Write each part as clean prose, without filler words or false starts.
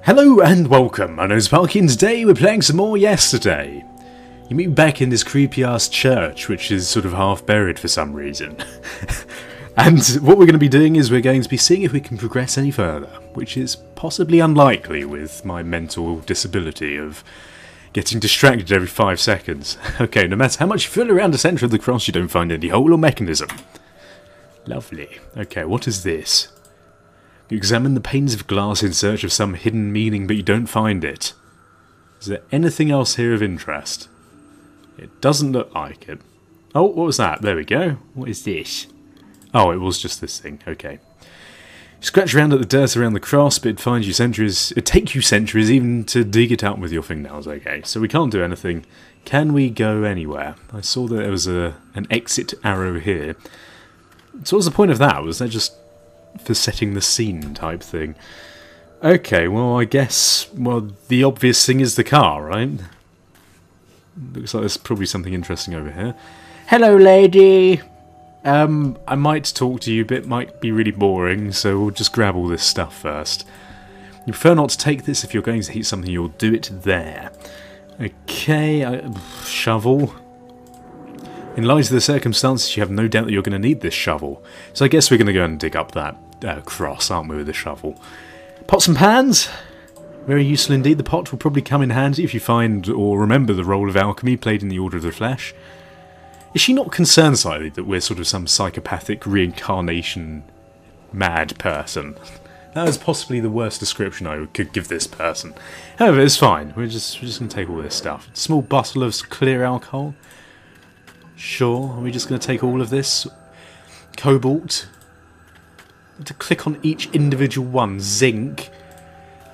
Hello and welcome, my name is Parky and today we're playing some more Yesterday. You meet me back in this creepy ass church which is sort of half buried for some reason. And what we're going to be doing is we're going to be seeing if we can progress any further, which is possibly unlikely with my mental disability of getting distracted every 5 seconds. Okay, no matter how much you feel around the centre of the cross you don't find any hole or mechanism. Lovely. Okay, what is this? You examine the panes of glass in search of some hidden meaning, but you don't find it. Is there anything else here of interest? It doesn't look like it. Oh, what was that? There we go. What is this? Oh, it was just this thing. Okay. You scratch around at the dirt around the cross, but it'd take you centuries even to dig it out with your fingernails. Okay, so we can't do anything. Can we go anywhere? I saw that there was an exit arrow here. So what's the point of that? Was that just for setting the scene type thing? Okay, well I guess, the obvious thing is the car, right? Looks like there's probably something interesting over here. Hello lady! I might talk to you, but it might be really boring, so we'll just grab all this stuff first. You prefer not to take this. If you're going to heat something, you'll do it there. Okay, shovel. In light of the circumstances, you have no doubt that you're going to need this shovel. So I guess we're going to go and dig up that cross, aren't we, with the shovel. Pots and pans. Very useful indeed. The pot will probably come in handy if you find or remember the role of alchemy played in the Order of the Flesh. Is she not concerned slightly that we're sort of some psychopathic reincarnation mad person? That is possibly the worst description I could give this person. However, it's fine. We're just going to take all this stuff. A small bottle of clear alcohol. Sure. Are we just going to take all of this? Cobalt. To click on each individual one. Zinc.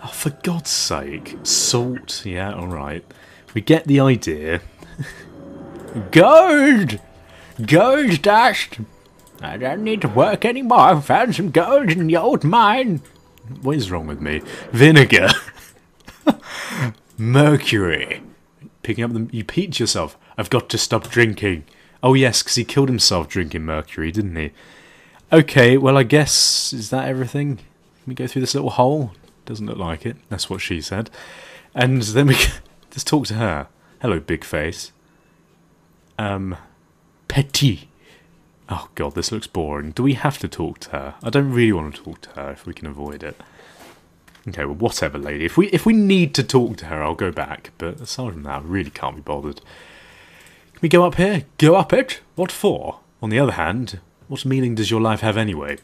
Oh, for God's sake. Salt. Yeah, alright. We get the idea. Gold! Gold dust! I don't need to work anymore. I found some gold in the old mine. What is wrong with me? Vinegar. Mercury. Picking up them. You peaked yourself. I've got to stop drinking. Oh yes, because he killed himself drinking mercury, didn't he? Okay, well I guess, is that everything? Can we go through this little hole? Doesn't look like it. That's what she said. And then we just talk to her. Hello, big face. Petit. Oh god, this looks boring. Do we have to talk to her? I don't really want to talk to her if we can avoid it. Okay, well whatever, lady. If we need to talk to her, I'll go back. But aside from that, I really can't be bothered. Can we go up here? Go up it? What for? On the other hand, what meaning does your life have anyway?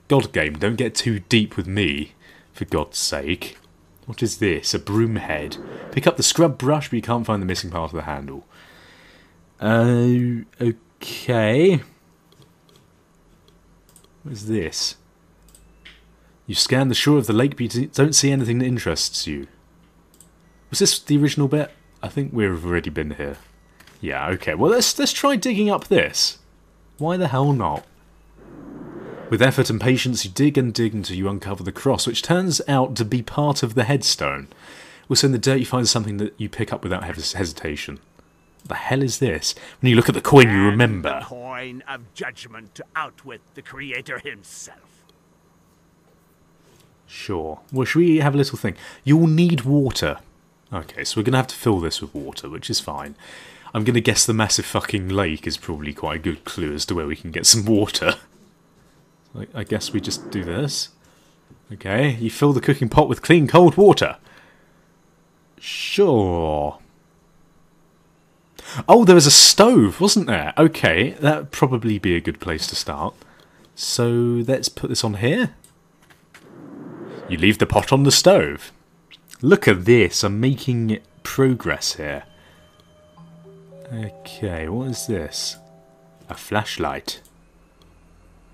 God game, don't get too deep with me, for God's sake. What is this? A broom head. Pick up the scrub brush, but you can't find the missing part of the handle. Okay. What is this? You scan the shore of the lake, but you don't see anything that interests you. Was this the original bit? I think we've already been here. Yeah, okay. Well, let's try digging up this. Why the hell not? With effort and patience, you dig and dig until you uncover the cross, which turns out to be part of the headstone. Also, in the dirt, you find something that you pick up without hesitation. What the hell is this? When you look at the coin, you remember. The coin of judgment to outwit the Creator himself. Sure. Well, should we have a little thing? You'll need water. Okay, so we're going to have to fill this with water, which is fine. I'm going to guess the massive fucking lake is probably quite a good clue as to where we can get some water. I guess we just do this. Okay, you fill the cooking pot with clean cold water. Sure. Oh, there was a stove, wasn't there? Okay, that would probably be a good place to start. So let's put this on here. You leave the pot on the stove. Look at this, I'm making progress here. Okay, what is this? A flashlight.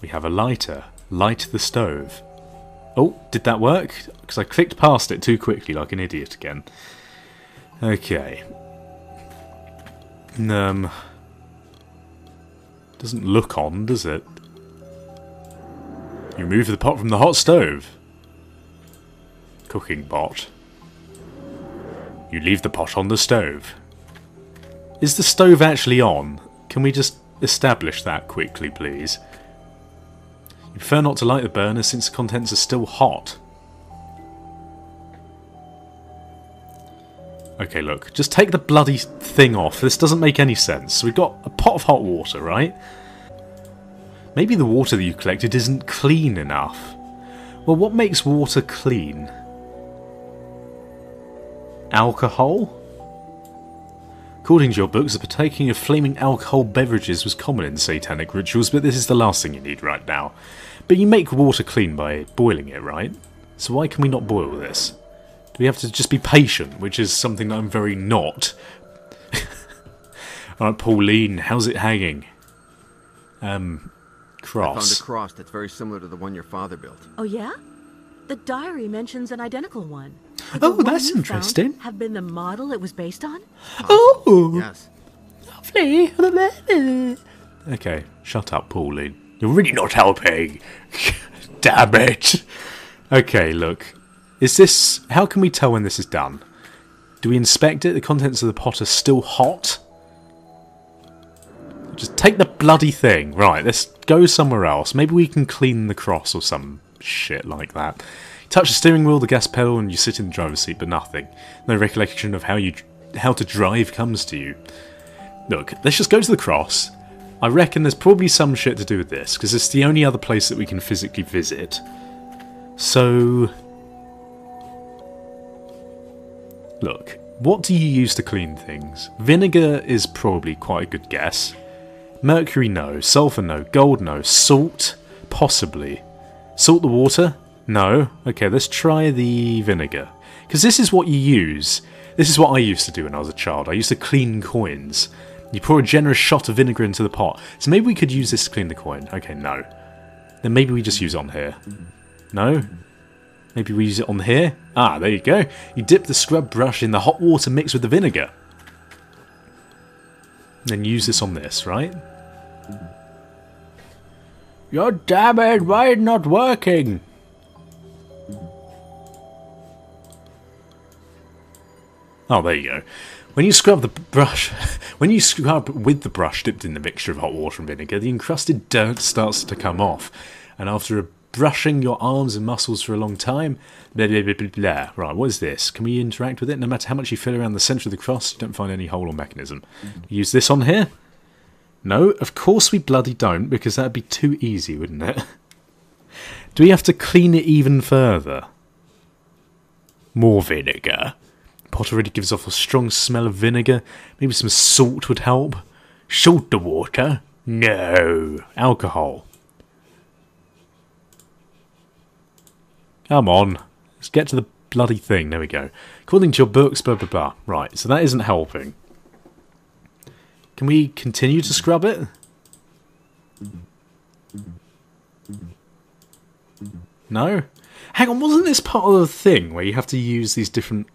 We have a lighter. Light the stove. Oh, did that work? Because I clicked past it too quickly like an idiot again. Okay. Doesn't look on, does it? You remove the pot from the hot stove. Cooking pot. You leave the pot on the stove. Is the stove actually on? Can we just establish that quickly, please? You prefer not to light the burner since the contents are still hot. Okay, look. Just take the bloody thing off. This doesn't make any sense. We've got a pot of hot water, right? Maybe the water that you collected isn't clean enough. Well, what makes water clean? Alcohol? According to your books, the partaking of flaming alcohol beverages was common in satanic rituals, but this is the last thing you need right now. But you make water clean by boiling it, right? So why can we not boil this? Do we have to just be patient, which is something that I'm very not? Alright, Pauline, how's it hanging? Cross. I found a cross that's very similar to the one your father built. Oh yeah? The diary mentions an identical one. Oh, that's interesting. Have been the model it was based on? Oh! Yes. Lovely. Okay, shut up, Pauline. You're really not helping. Damn it. Okay, look. Is this... How can we tell when this is done? Do we inspect it? The contents of the pot are still hot? Just take the bloody thing. Right, let's go somewhere else. Maybe we can clean the cross or some shit like that. You touch the steering wheel, the gas pedal, and you sit in the driver's seat, but nothing. No recollection of how to drive comes to you. Look, let's just go to the cross. I reckon there's probably some shit to do with this, because it's the only other place that we can physically visit. So... Look, what do you use to clean things? Vinegar is probably quite a good guess. Mercury, no. Sulfur, no. Gold, no. Salt, possibly. Salt the water? No. Okay, let's try the vinegar. Because this is what you use. This is what I used to do when I was a child. I used to clean coins. You pour a generous shot of vinegar into the pot. So maybe we could use this to clean the coin. Okay, no. Then maybe we just use it on here. No? Maybe we use it on here? Ah, there you go. You dip the scrub brush in the hot water mixed with the vinegar. Then use this on this, right? God damn it, why is it not working? Oh, there you go. When you scrub the brush, when you scrub with the brush dipped in the mixture of hot water and vinegar, the encrusted dirt starts to come off. And after brushing your arms and muscles for a long time, blah blah blah blah blah. Right, what is this? Can we interact with it? No matter how much you fill around the centre of the cross, you don't find any hole or mechanism. Use this on here? No, of course we bloody don't, because that'd be too easy, wouldn't it? Do we have to clean it even further? More vinegar. Pot already gives off a strong smell of vinegar. Maybe some salt would help. Salt the water? No. Alcohol. Come on. Let's get to the bloody thing. There we go. According to your books, blah blah blah. Right, so that isn't helping. Can we continue to scrub it? No? Hang on, wasn't this part of the thing where you have to use these different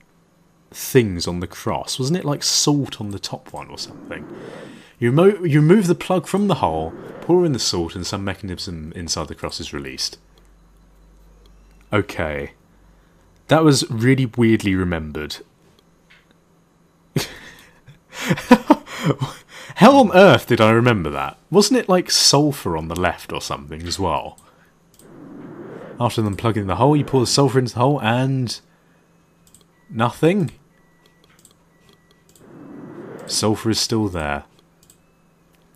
things on the cross? Wasn't it like salt on the top one or something? You remove the plug from the hole, pour in the salt, and some mechanism inside the cross is released. Okay. That was really weirdly remembered. How on earth did I remember that? Wasn't it like sulphur on the left or something as well? After them plugging the hole, you pour the sulphur into the hole and... nothing? Sulphur is still there.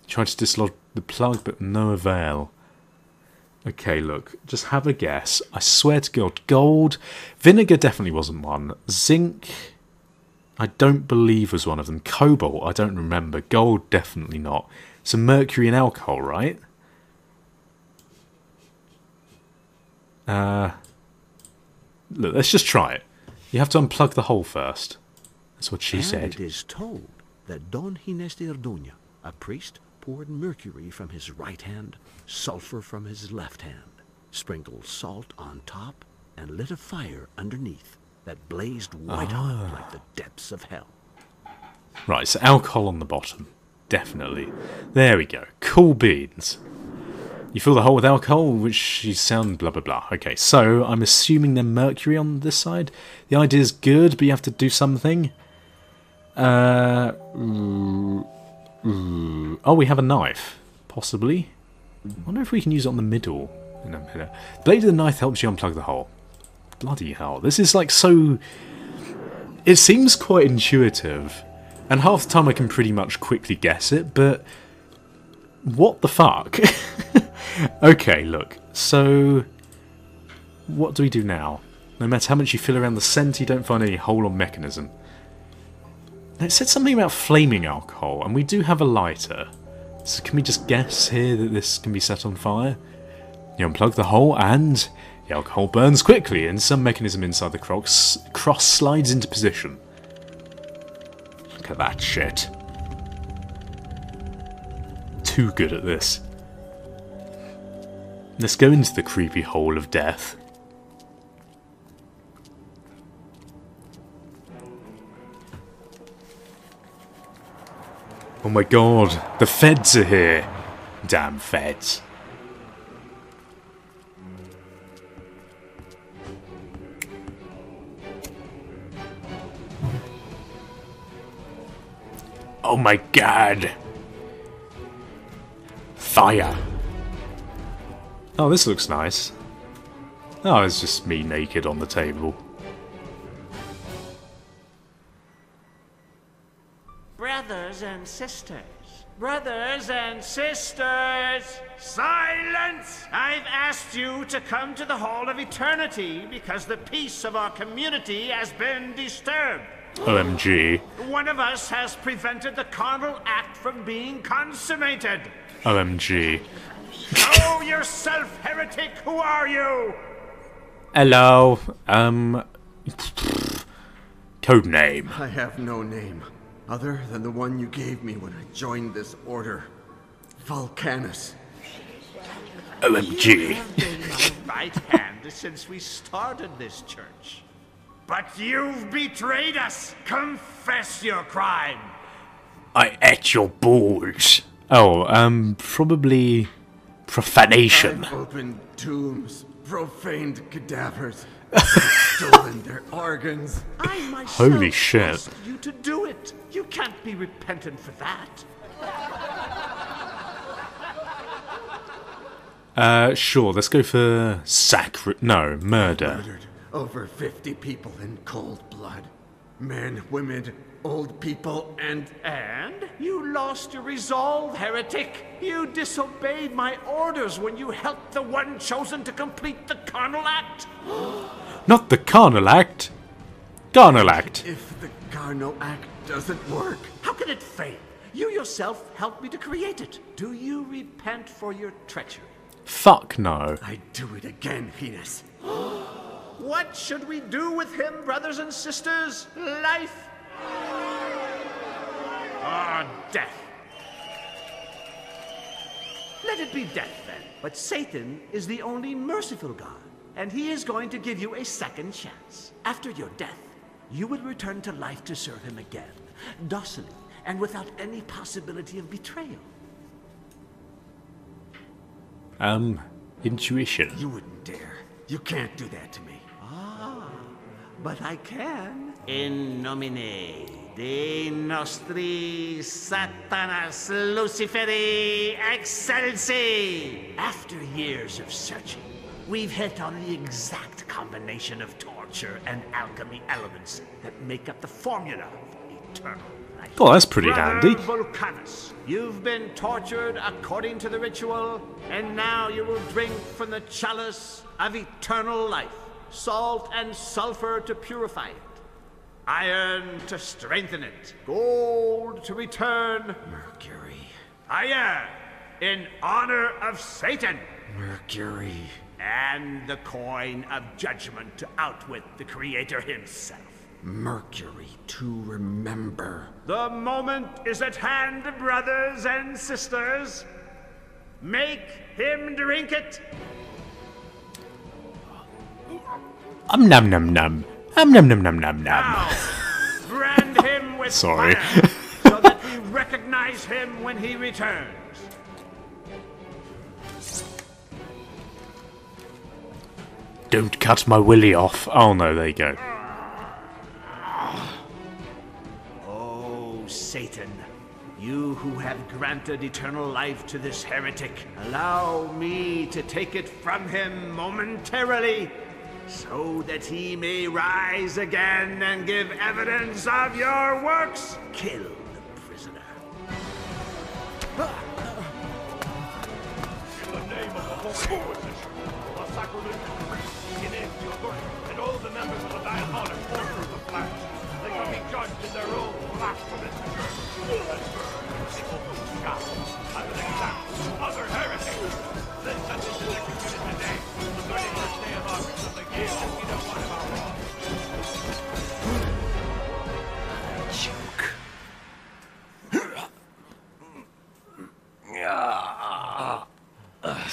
Try to dislodge the plug, but no avail. Okay, look, just have a guess. I swear to God, gold. Vinegar definitely wasn't one. Zinc, I don't believe was one of them. Cobalt, I don't remember. Gold, definitely not. So mercury and alcohol, right? Look, let's just try it. You have to unplug the hole first. That's what she said. It is told that Don Ginés de Orduña, a priest, poured mercury from his right hand, sulfur from his left hand, sprinkled salt on top, and lit a fire underneath that blazed white hot like the depths of hell. Right, so alcohol on the bottom. Definitely. There we go. Cool beans. You fill the hole with alcohol, which you sound blah blah blah. Okay, so I'm assuming then mercury on this side. The idea is good, but you have to do something. Oh, we have a knife. Possibly. I wonder if we can use it on the middle. The blade of the knife helps you unplug the hole. Bloody hell. This is like so... It seems quite intuitive, and half the time I can pretty much quickly guess it, but what the fuck? Okay, look, so what do we do now? No matter how much you fill around the centre, you don't find any hole or mechanism. Now, it said something about flaming alcohol, and we do have a lighter. So can we just guess here that this can be set on fire? You unplug the hole, and the alcohol burns quickly, and some mechanism inside the cross slides into position. Look at that shit. Too good at this. Let's go into the creepy hole of death. Oh my god, the feds are here. Damn feds. Oh my god. Fire. Oh, this looks nice. Oh, it's just me naked on the table. Brothers and sisters. Brothers and sisters. Silence! I've asked you to come to the Hall of Eternity because the peace of our community has been disturbed. OMG. One of us has prevented the carnal act from being consummated. OMG. Show yourself, heretic! Who are you? Hello. Code name. I have no name, other than the one you gave me when I joined this order. Volcanus. OMG. You have been my right hand since we started this church. But you've betrayed us! Confess your crime! I ate your balls. Oh, probably profanation. I've opened tombs, profaned cadavers, stolen their organs. I myself Holy shit. asked you to do it. You can't be repentant for that. Sure, let's go for murder. Murdered over 50 people in cold blood. Men, women, old people, and You lost your resolve, heretic. You disobeyed my orders when you helped the one chosen to complete the carnal act. Not the carnal act. Carnal act. if the carnal act doesn't work, How can it fail? You yourself helped me to create it. Do you repent for your treachery? Fuck no. I do it again, Venus. What should we do with him, brothers and sisters? Life? Or death? Let it be death, then. But Satan is the only merciful God, and he is going to give you a second chance. After your death, you will return to life to serve him again, docilely and without any possibility of betrayal. Intuition. You wouldn't dare. You can't do that to me. But I can. In nomine Dei nostri Satanas Luciferi Excelsi. After years of searching, we've hit on the exact combination of torture and alchemy elements that make up the formula of eternal life. Oh, that's pretty Brother handy. Vulcanus, you've been tortured according to the ritual, and now you will drink from the chalice of eternal life. Salt and sulfur to purify it. Iron to strengthen it. Gold to return. Mercury. Iron in honor of Satan. Mercury. And the coin of judgment to outwit the Creator himself. Mercury to remember. The moment is at hand, brothers and sisters. Make him drink it. Num num num. Num num num num num. Now, brand him with Sorry. fire so that we recognize him when he returns. Don't cut my willy off. Oh no, there you go. Oh, Satan, you who have granted eternal life to this heretic, allow me to take it from him momentarily. so that he may rise again and give evidence of your works. Kill the prisoner. In the name of the Holy Inquisition, the sacrilegious priest, in Antioch, and all the members of the diabolic order of the Flash, they shall be judged in their own blasphemous church, and burned in open sky, as an example to other heretics. Then sentence is executed today, the 31st day of August of the year that we don't want about wrong.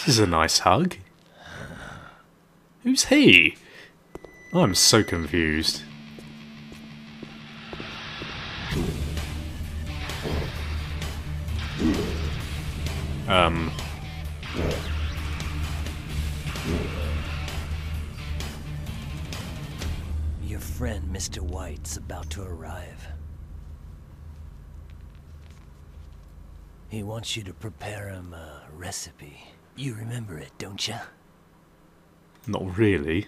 This is a nice hug. Who's he? I'm so confused. Your friend, Mr. White's about to arrive. He wants you to prepare him a recipe. You remember it, don't you? Not really.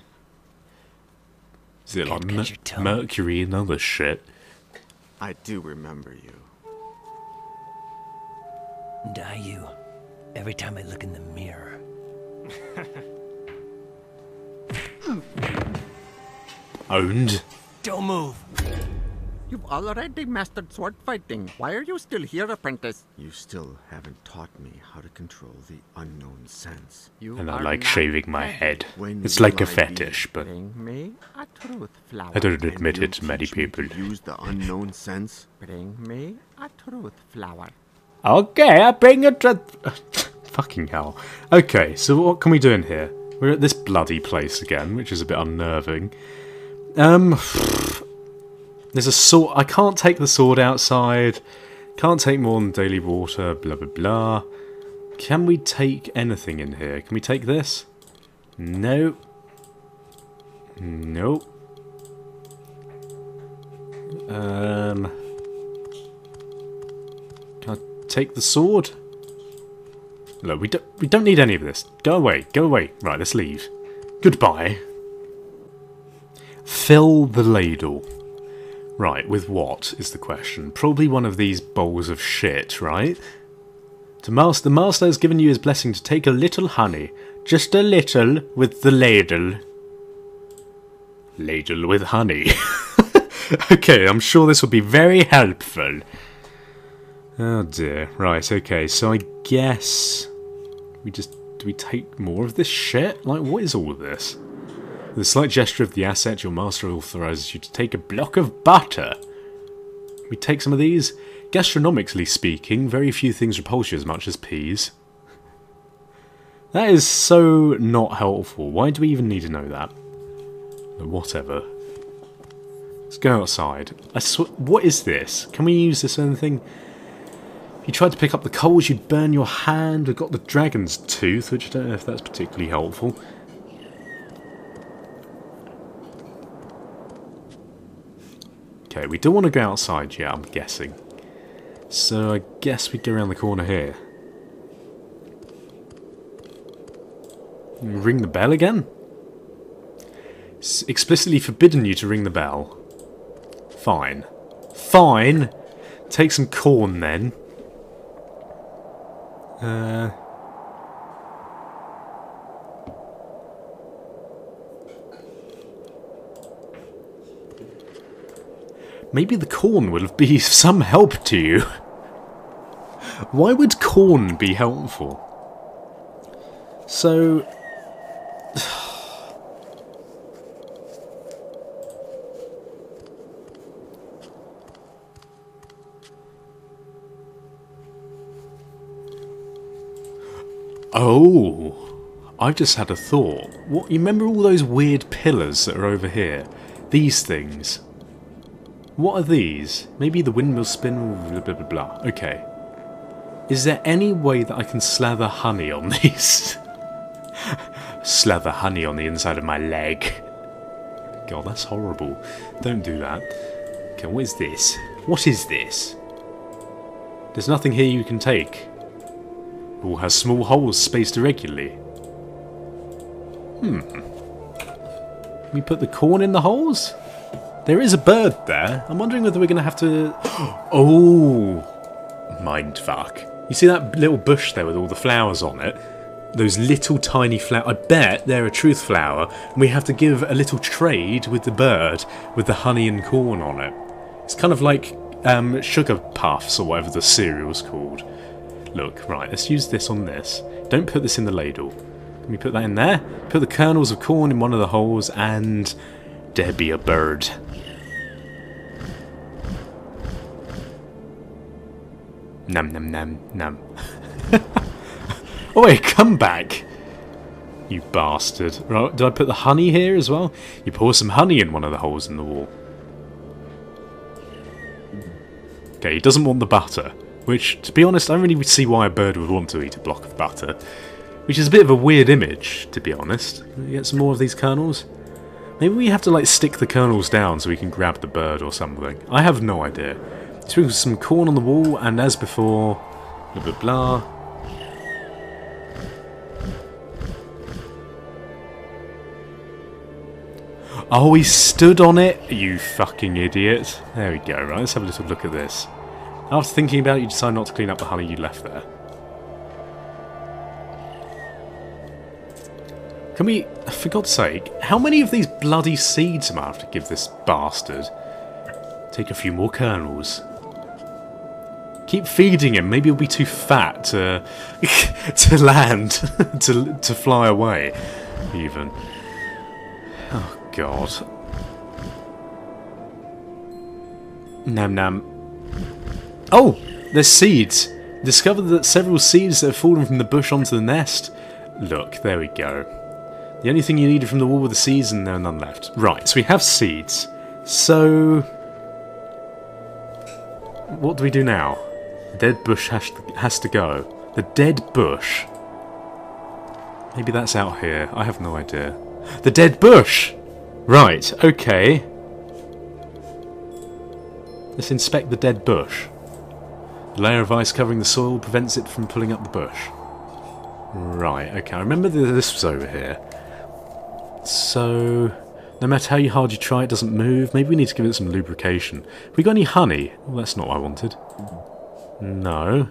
Is it like Cut your tongue. mercury and other shit? I do remember you. And I you. Every time I look in the mirror. Owned? Don't move! You've already mastered sword fighting. Why are you still here, apprentice? You still haven't taught me how to control the unknown sense. You And I are like not shaving my ready. head. When It's will like a I be fetish, but Bring me a truth flower. I don't Can admit you it to many teach me people. to use the unknown sense? Bring me a truth flower. Okay, I bring it to... Fucking hell. Okay, so what can we do in here? We're at this bloody place again, which is a bit unnerving. There's a sword... I can't take the sword outside. Can't take more than daily water, blah blah blah. Can we take anything in here? Can we take this? No. Nope. Can I take the sword? Look, we don't need any of this. Go away, go away. Right, let's leave. Goodbye. Fill the ladle. Right, with what is the question? Probably one of these bowls of shit, right? The master has given you his blessing to take a little honey. Just a little with the ladle. Ladle with honey. Okay, I'm sure this will be very helpful. Oh dear. Right, okay, so I guess... Do we take more of this shit? Like, what is all of this? With a slight gesture of the asset, your master authorizes you to take a block of butter. We take some of these. Gastronomically speaking, very few things repulse you as much as peas. That is so not helpful. Why do we even need to know that? But whatever. Let's go outside. What is this? Can we use this or anything? If you tried to pick up the coals, you'd burn your hand. We've got the dragon's tooth, which I don't know if that's particularly helpful. Okay, we don't want to go outside yet, I'm guessing. So I guess we go around the corner here. Ring the bell again? It's explicitly forbidden you to ring the bell. Fine. Fine! Take some corn then. Maybe the corn will be some help to you. Why would corn be helpful? So... Oh, I've just had a thought. What? You remember all those weird pillars that are over here? These things. What are these? Maybe the windmill spin, blah blah blah blah. Okay. Is there any way that I can slather honey on these? Slather honey on the inside of my leg. God, that's horrible. Don't do that. Okay, what is this? What is this? There's nothing here you can take. It all has small holes spaced irregularly. Can we put the corn in the holes? There is a bird there. I'm wondering whether we're going to have to... Oh! Mindfuck. You see that little bush there with all the flowers on it? Those little tiny flowers. I bet they're a truth flower. And we have to give a little trade with the bird with the honey and corn on it. It's kind of like sugar puffs or whatever the cereal's called. Look, right, let's use this on this. Don't put this in the ladle. Can we put that in there? Put the kernels of corn in one of the holes and... there be a bird. Num num num num. Oh wait, come back! You bastard. Right, did I put the honey here as well? You pour some honey in one of the holes in the wall. Okay, he doesn't want the butter. Which, to be honest, I don't really see why a bird would want to eat a block of butter. Which is a bit of a weird image, to be honest. Can we get some more of these kernels? Maybe we have to, like, stick the kernels down so we can grab the bird or something. I have no idea. Sprinkle some corn on the wall, and as before... blah blah blah. Oh, he stood on it? You fucking idiot. There we go, right, let's have a little look at this. After thinking about it, you decide not to clean up the honey you left there. Can we, for God's sake, how many of these bloody seeds am I have to give this bastard? Take a few more kernels. Keep feeding him, maybe he'll be too fat to to land, to fly away, even. Oh, God. Nam nam. Oh! There's seeds! Discovered that several seeds that have fallen from the bush onto the nest. Look, there we go. The only thing you needed from the wall were the seeds and there are none left. Right, so we have seeds. So... what do we do now? The dead bush has to go. The dead bush? Maybe that's out here. I have no idea. The dead bush! Right, okay. Let's inspect the dead bush. The layer of ice covering the soil prevents it from pulling up the bush. Right, okay. I remember this was over here. So, no matter how hard you try, it doesn't move. Maybe we need to give it some lubrication. Have we got any honey? Well, that's not what I wanted. No.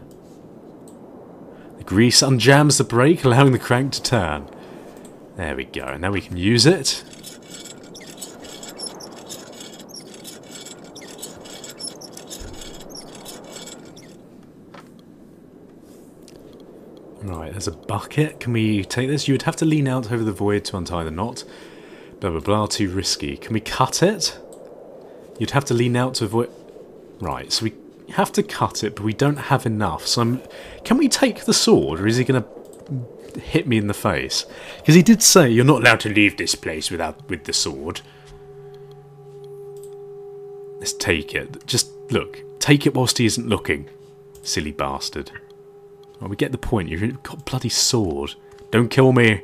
The grease unjams the brake, allowing the crank to turn. There we go. Now we can use it. Right, there's a bucket. Can we take this? You would have to lean out over the void to untie the knot. Blah blah blah, too risky. Can we cut it? You'd have to lean out to avoid... Right, so we have to cut it, but we don't have enough. So can we take the sword, or is he going to hit me in the face? Because he did say you're not allowed to leave this place with the sword. Let's take it. Just, look, take it whilst he isn't looking. Silly bastard. Well, we get the point. You've got a bloody sword. Don't kill me.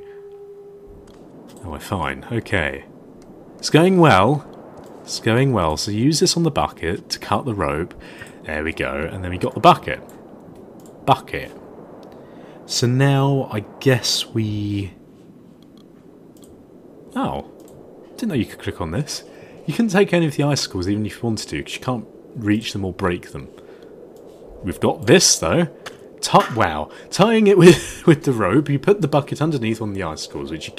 Oh, we're fine. Okay. It's going well. It's going well. So use this on the bucket to cut the rope. There we go. And then we got the bucket. Bucket. So now I guess we... Oh. Didn't know you could click on this. You couldn't take any of the icicles even if you wanted to, because you can't reach them or break them. We've got this, though. Wow. Tying it with the rope, you put the bucket underneath one of the icicles, which you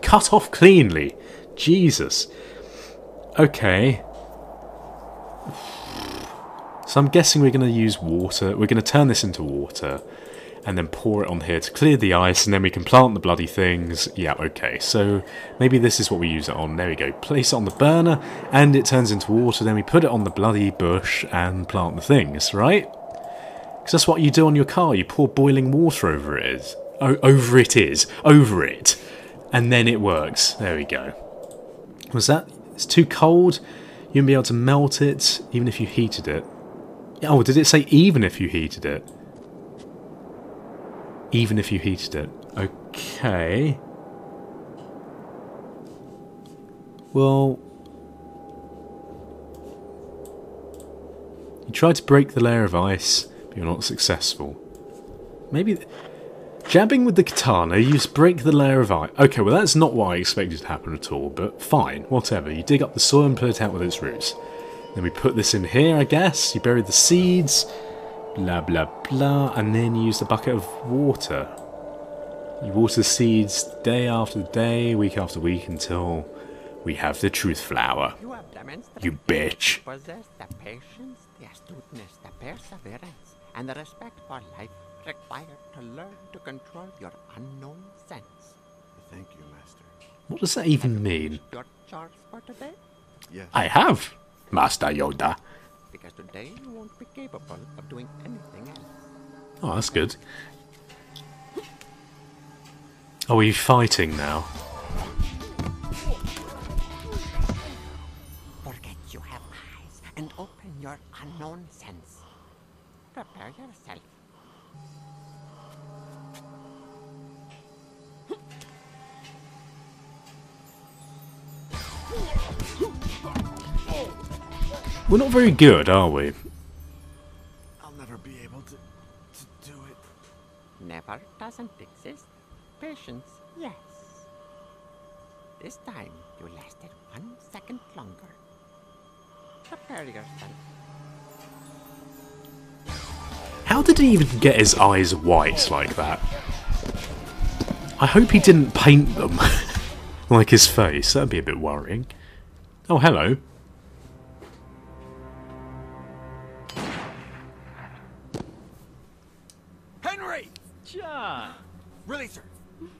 cut off cleanly. Jesus. Okay. So I'm guessing we're going to use water. We're going to turn this into water and then pour it on here to clear the ice, and then we can plant the bloody things. Yeah, okay. So maybe this is what we use it on. There we go. Place it on the burner and it turns into water. Then we put it on the bloody bush and plant the things, right? Because that's what you do on your car. You pour boiling water over it. Over it. And then it works. There we go. Was that... It's too cold. You wouldn't be able to melt it, even if you heated it. Oh, did it say even if you heated it? Even if you heated it. Okay. Well... You tried to break the layer of ice... You're not successful. Maybe... Jabbing with the katana, you just break the layer of ice. Okay, well that's not what I expected to happen at all, but fine, whatever. You dig up the soil and pull it out with its roots. Then we put this in here, I guess. You bury the seeds, blah blah blah, and then you use the bucket of water. You water the seeds day after day, week after week, until we have the truth flower. You have demonstrated You bitch. you possess the patience, the astuteness, the perseverance, and the respect for life required to learn to control your unknown sense. Thank you, Master. What does that even mean? Your charge for today? Yes. I have, Master Yoda. Because today you won't be capable of doing anything else. Oh, that's good. Are we fighting now? Forget you have eyes and open your unknown sense. Prepare yourself. We're not very good, are we? I'll never be able to do it. Never doesn't exist. Patience, yes. This time you lasted 1 second longer. Prepare yourself. How did he even get his eyes white like that? I hope he didn't paint them like his face. That'd be a bit worrying. Oh, hello. Henry! John! Really, sir?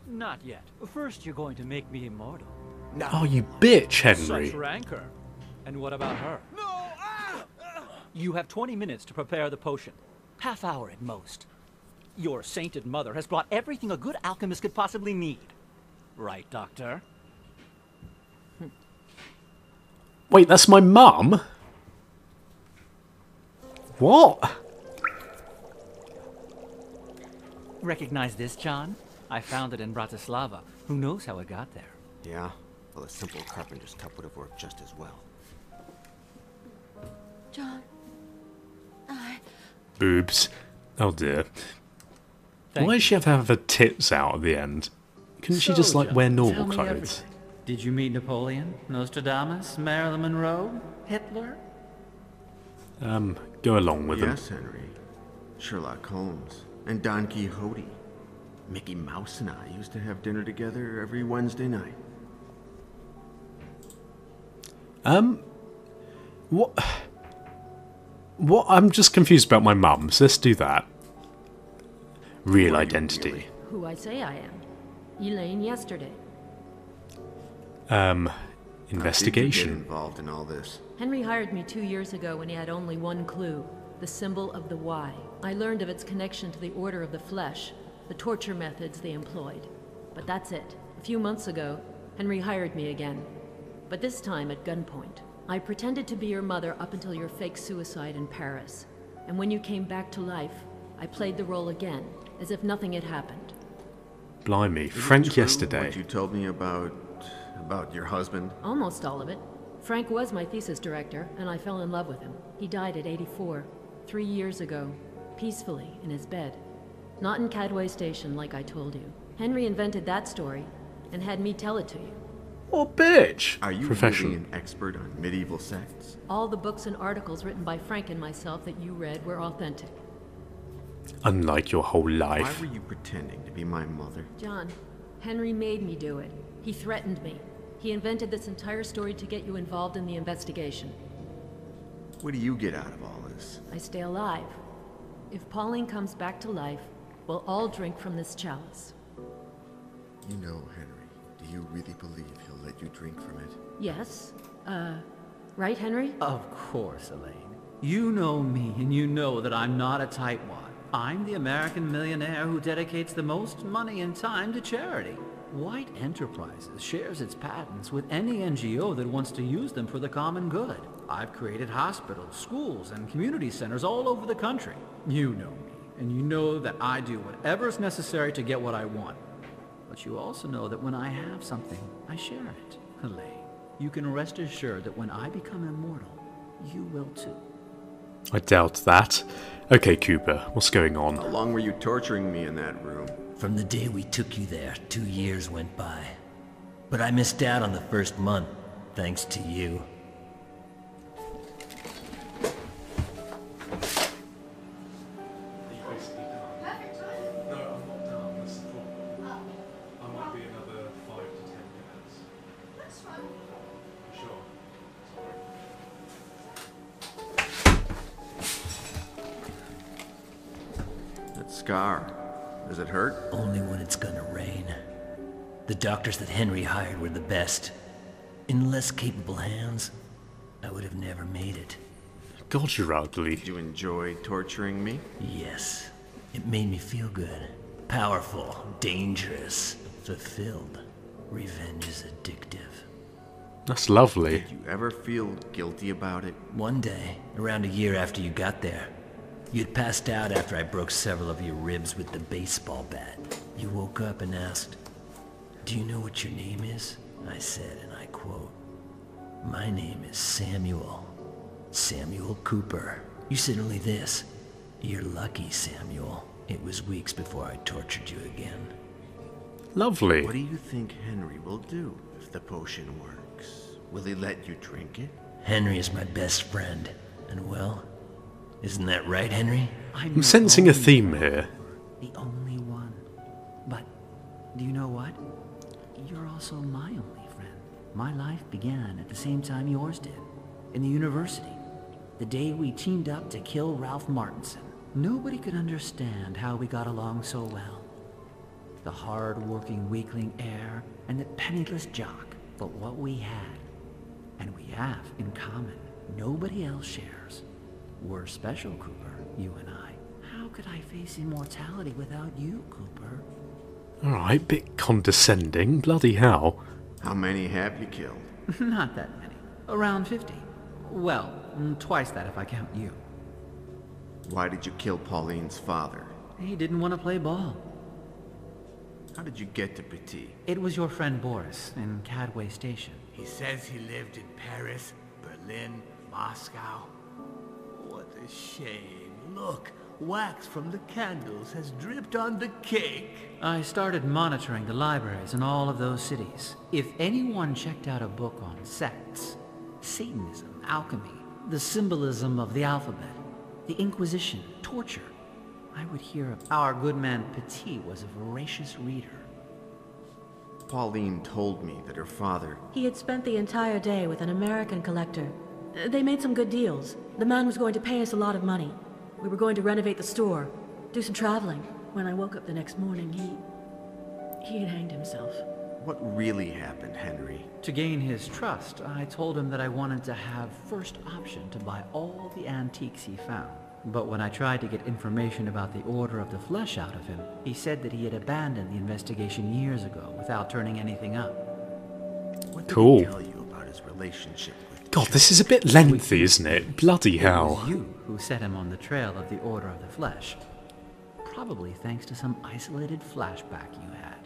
Not yet. First you're going to make me immortal. No. Oh, you bitch, Henry. Such rancor. And what about her? No! Ah! You have 20 minutes to prepare the potion. Half hour at most. Your sainted mother has brought everything a good alchemist could possibly need. Right, Doctor? Wait, that's my mum? What? Recognize this, John? I found it in Bratislava. Who knows how it got there? Yeah? Well, a simple carpenter's cup would have worked just as well. John, Boobs. Oh dear. Thank Why you. does she have to have her tits out at the end? Couldn't she just, like, John, wear tell normal me clothes? everything. Did you meet Napoleon, Nostradamus, Marilyn Monroe, Hitler? Go along with them. Yes, Henry. Sherlock Holmes. And Don Quixote. Mickey Mouse and I used to have dinner together every Wednesday night. What? What? I'm just confused about my mum, so let's do that. Real What are you identity. really? who I say I am. Elaine yesterday. How did you get Investigation. involved in all this? Henry hired me 2 years ago when he had only one clue, the symbol of the Y. I learned of its connection to the Order of the Flesh, the torture methods they employed. But that's it. A few months ago, Henry hired me again. But this time at gunpoint. I pretended to be your mother up until your fake suicide in Paris. And when you came back to life, I played the role again, as if nothing had happened. Blimey, Is it Frank true yesterday. What you told me about your husband? Almost all of it. Frank was my thesis director, and I fell in love with him. He died at 84, 3 years ago, peacefully in his bed. Not in Cadway Station, like I told you. Henry invented that story, and had me tell it to you. Oh, bitch! Are you Professional. really an expert on medieval sects? All the books and articles written by Frank and myself that you read were authentic. Unlike your whole Why life. were you pretending to be my mother? John, Henry made me do it. He threatened me. He invented this entire story to get you involved in the investigation. What do you get out of all this? I stay alive. If Pauline comes back to life, we'll all drink from this chalice. You know, Henry, do you really believe he'll let you drink from it? Yes? Right, Henry? Of course, Elaine. You know me, and you know that I'm not a tightwad. I'm the American millionaire who dedicates the most money and time to charity. White Enterprises shares its patents with any NGO that wants to use them for the common good. I've created hospitals, schools, and community centers all over the country. You know me, and you know that I do whatever's necessary to get what I want. But you also know that when I have something, I share it. Elaine, you can rest assured that when I become immortal, you will too. I doubt that. Okay, Cooper, what's going on? How long were you torturing me in that room? From the day we took you there, 2 years went by. But I missed out on the first month, thanks to you. That scar. Does it hurt? Only when it's gonna rain. The doctors that Henry hired were the best. In less capable hands, I would have never made it. God, you're ugly. Did you enjoy torturing me? Yes. It made me feel good. Powerful, dangerous, fulfilled. Revenge is addictive. That's lovely. Did you ever feel guilty about it? One day, around a year after you got there, you'd passed out after I broke several of your ribs with the baseball bat. You woke up and asked, "Do you know what your name is?" I said, and I quote, "My name is Samuel. Samuel Cooper." You said only this, "You're lucky, Samuel. It was weeks before I tortured you again." Lovely. What do you think Henry will do if the potion works? Will he let you drink it? Henry is my best friend, and well, isn't that right, Henry? I'm sensing a theme here. The only one. But, do you know what? You're also my only friend. My life began at the same time yours did. In the university. The day we teamed up to kill Ralph Martinson. Nobody could understand how we got along so well. The hard-working weakling heir and the penniless jock. But what we had, and we have in common, nobody else shares. We're special, Cooper, you and I. How could I face immortality without you, Cooper? Alright, bit condescending. Bloody hell. How many have you killed? Not that many. Around 50. Well, twice that if I count you. Why did you kill Pauline's father? He didn't want to play ball. How did you get to Petit? It was your friend Boris in Cadway Station. He says he lived in Paris, Berlin, Moscow. What a shame. Look, wax from the candles has dripped on the cake. I started monitoring the libraries in all of those cities. If anyone checked out a book on sects, Satanism, alchemy, the symbolism of the alphabet, the Inquisition, torture, I would hear of our good man Petit was a voracious reader. Pauline told me that her father... He had spent the entire day with an American collector. They made some good deals. The man was going to pay us a lot of money. We were going to renovate the store, do some traveling. When I woke up the next morning, he had hanged himself. What really happened, Henry? To gain his trust, I told him that I wanted to have first option to buy all the antiques he found. But when I tried to get information about the Order of the Flesh out of him, he said that he had abandoned the investigation years ago without turning anything up. What did Cool. he tell you about his relationship with God, this is a bit lengthy, isn't it? Bloody It hell. was you who set him on the trail of the Order of the Flesh. Probably thanks to some isolated flashback you had.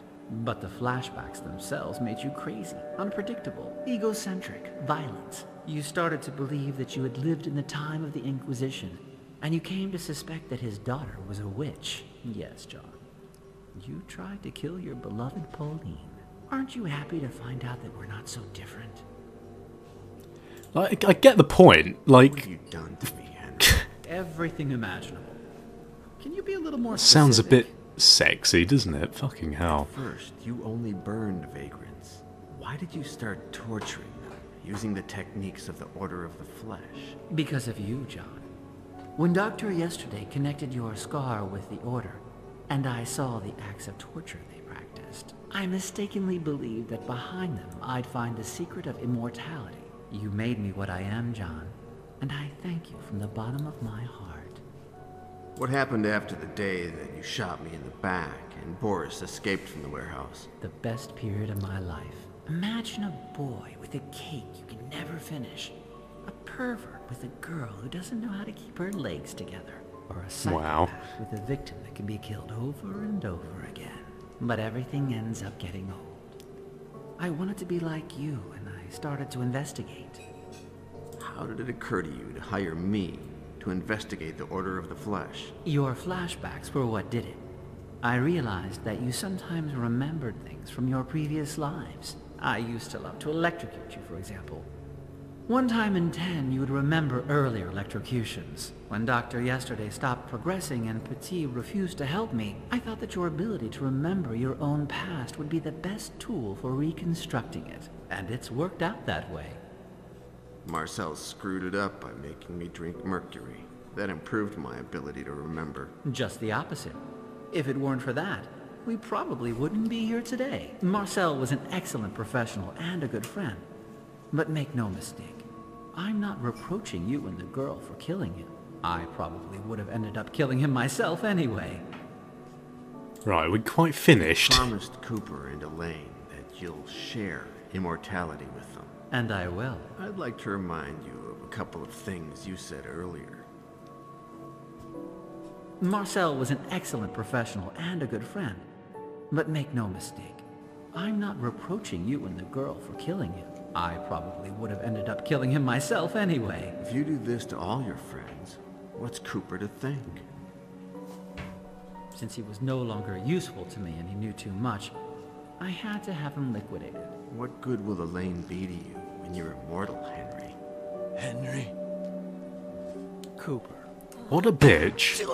But the flashbacks themselves made you crazy, unpredictable, egocentric, violent. You started to believe that you had lived in the time of the Inquisition, and you came to suspect that his daughter was a witch. Yes, John. You tried to kill your beloved Pauline. Aren't you happy to find out that we're not so different? Like, I get the point. What have Like, you done to me, Henry? Everything imaginable. Can you be a little more sounds a specific? bit sexy, doesn't it? Fucking hell. First, you only burned vagrants. Why did you start torturing them, using the techniques of the Order of the Flesh? Because of you, John. When Doctor yesterday connected your scar with the Order, and I saw the acts of torture they practiced, I mistakenly believed that behind them I'd find the secret of immortality. You made me what I am, John, and I thank you from the bottom of my heart. What happened after the day that you shot me in the back and Boris escaped from the warehouse? The best period of my life. Imagine a boy with a cake you can never finish. A pervert with a girl who doesn't know how to keep her legs together. Or a psychopath with a victim that can be killed over and over again. But everything ends up getting old. I wanted to be like you, and I started to investigate. How did it occur to you to hire me? to investigate the Order of the Flesh. Your flashbacks were what did it. I realized that you sometimes remembered things from your previous lives. I used to love to electrocute you, for example. One time in 10, you would remember earlier electrocutions. When Doctor yesterday stopped progressing and Petit refused to help me, I thought that your ability to remember your own past would be the best tool for reconstructing it. And it's worked out that way. Marcel screwed it up by making me drink mercury. That improved my ability to remember. Just the opposite. If it weren't for that, we probably wouldn't be here today. Marcel was an excellent professional and a good friend. But make no mistake, I'm not reproaching you and the girl for killing him. I probably would have ended up killing him myself anyway. Right, we're quite finished. You promised Cooper and Elaine that you'll share immortality with them. And I will. I'd like to remind you of a couple of things you said earlier. Marcel was an excellent professional and a good friend. But make no mistake, I'm not reproaching you and the girl for killing him. I probably would have ended up killing him myself anyway. If you do this to all your friends, what's Cooper to think? Since he was no longer useful to me and he knew too much, I had to have him liquidated. What good will Elaine be to you when you're immortal, Henry? Henry? Cooper. What a bitch.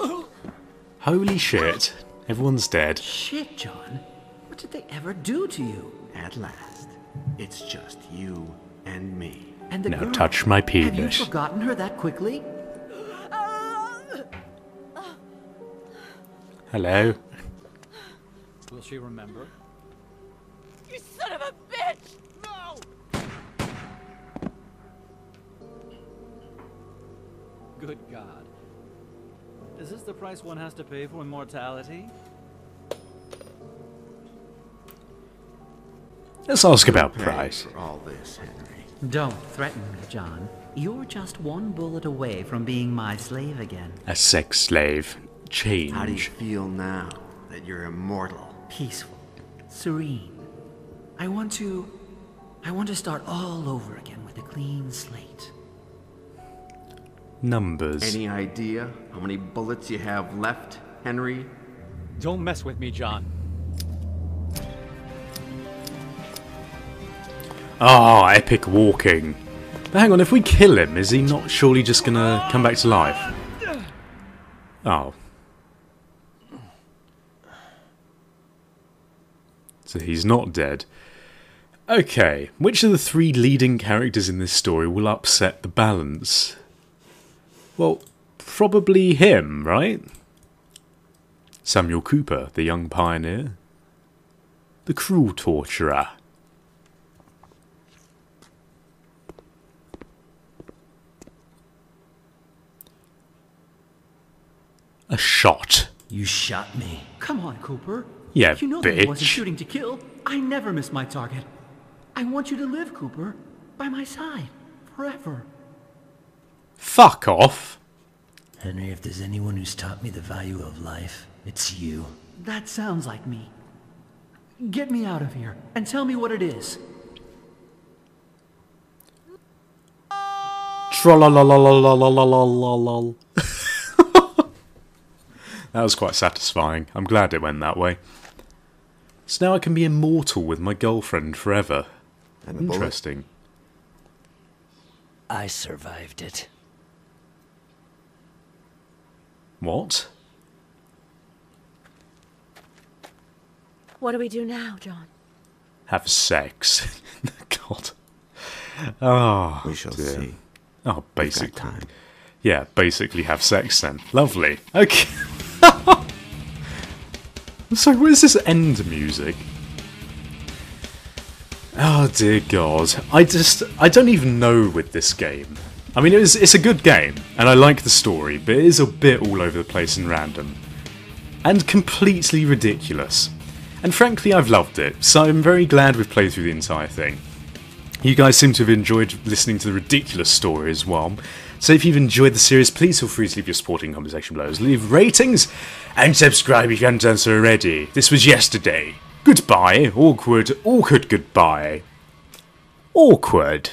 Holy shit. Everyone's dead. Shit, John. What did they ever do to you? At last, it's just you and me. And the Now girl, touch my have you penis. forgotten her that quickly? Hello? Will she remember? You son of a bitch! No! Good God. Is this the price one has to pay for immortality? Let's ask about price. For all this, Henry. Don't threaten me, John. You're just one bullet away from being my slave again. A sex slave. Change. How do you feel now that you're immortal? Peaceful. Serene. I want to start all over again with a clean slate. Numbers. Any idea how many bullets you have left, Henry? Don't mess with me, John. Ah, epic walking. But hang on, if we kill him, is he not surely just gonna come back to life? Oh. So he's not dead. Okay, which of the three leading characters in this story will upset the balance? Well, probably him, right? Samuel Cooper, the young pioneer. The cruel torturer. A shot. You shot me. Come on, Cooper. Yeah, you know that I wasn't bitch. shooting to kill. I never miss my target. I want you to live, Cooper, by my side, forever. Fuck off. Henry, if there's anyone who's taught me the value of life, it's you. That sounds like me. Get me out of here, and tell me what it is. Trollolololololololol. That was quite satisfying. I'm glad it went that way. So now I can be immortal with my girlfriend forever. And the bullet? Interesting. I survived it. What? What do we do now, John? Have sex. God. Oh, We shall dear. see. Oh, We've got basically. time. Yeah, basically have sex then. Lovely. Okay. So, where's this end music? Oh dear God. I don't even know with this game. I mean, it's a good game, and I like the story, but it is a bit all over the place and random. And completely ridiculous. And frankly, I've loved it, so I'm very glad we've played through the entire thing. You guys seem to have enjoyed listening to the ridiculous story as well. So if you've enjoyed the series, please feel free to leave your supporting comment section below. Leave ratings and subscribe if you haven't done so already. This was yesterday. Goodbye. Awkward. Awkward goodbye. Awkward.